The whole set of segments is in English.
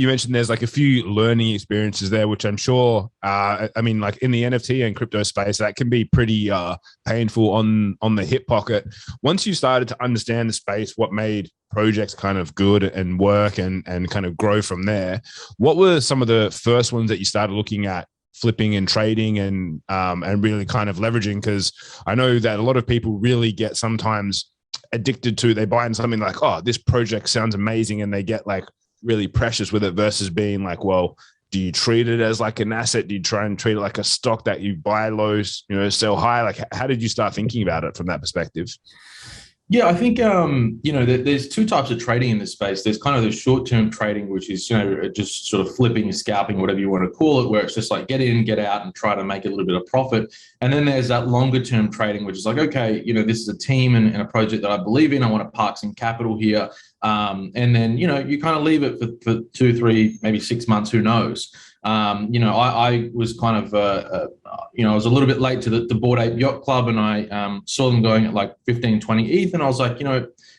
you mentioned there's like a few learning experiences there, which I'm sure, I mean, like in the NFT and crypto space, that can be pretty painful on the hip pocket. Once you started to understand the space, what made projects kind of good and work and kind of grow from there, what were some of the first ones that you started looking at flipping and trading and really kind of leveraging? Because I know that a lot of people really get sometimes addicted to, they buy in something like, oh, this project sounds amazing, and they get like really precious with it, versus being like, well, do you treat it as like an asset? Do you try and treat it like a stock that you buy low, sell high? Like, how did you start thinking about it from that perspective? Yeah, I think there's two types of trading in this space. There's kind of the short-term trading, which is just sort of flipping, scalping, whatever you want to call it, where it's just like get in, get out, and try to make a little bit of profit. And then there's that longer-term trading, which is like, okay, this is a team and a project that I believe in. I want to park some capital here, and then you kind of leave it for 2, 3, maybe 6 months. Who knows? I was kind of, I was a little bit late to the Bored Ape Yacht Club, and I saw them going at like 15, 20 ETH, and I was like,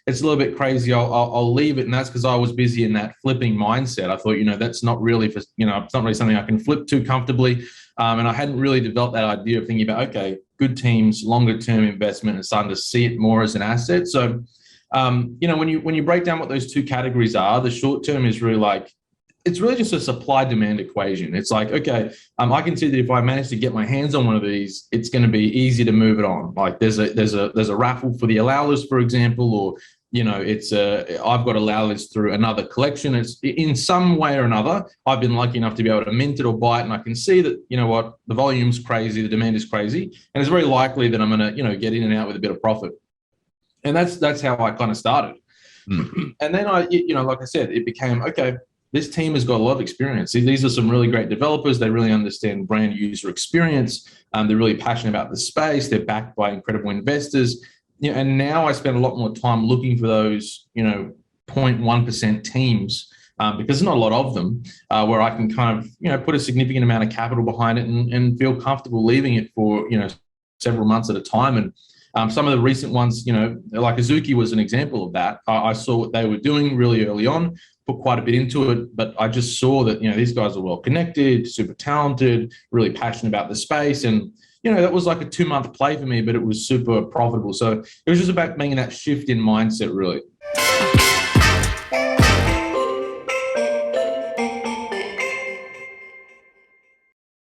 it's a little bit crazy. I'll leave it, and that's because I was busy in that flipping mindset. I thought, that's not really for, it's not really something I can flip too comfortably, and I hadn't really developed that idea of thinking about, okay, good teams, longer term investment, and starting to see it more as an asset. So, when you break down what those two categories are, the short term is really like, it's really just a supply demand equation. It's like, okay, I can see that if I manage to get my hands on one of these, it's going to be easy to move it on. Like there's a raffle for the allow list, for example, or I've got allow list through another collection. It's in some way or another, I've been lucky enough to be able to mint it or buy it, and I can see that the volume's crazy, the demand is crazy, and it's very likely that I'm going to get in and out with a bit of profit. And that's how I kind of started. And then like I said, it became, okay, this team has got a lot of experience. These are some really great developers. They really understand brand user experience. They're really passionate about the space. They're backed by incredible investors. And now I spend a lot more time looking for those, 0.1% teams, because there's not a lot of them, where I can kind of, put a significant amount of capital behind it and feel comfortable leaving it for, several months at a time. And some of the recent ones, like Azuki was an example of that. I saw what they were doing really early on, put quite a bit into it, but I just saw that, these guys are well connected, super talented, really passionate about the space. And, that was like a 2-month play for me, but it was super profitable. So it was just about making that shift in mindset, really.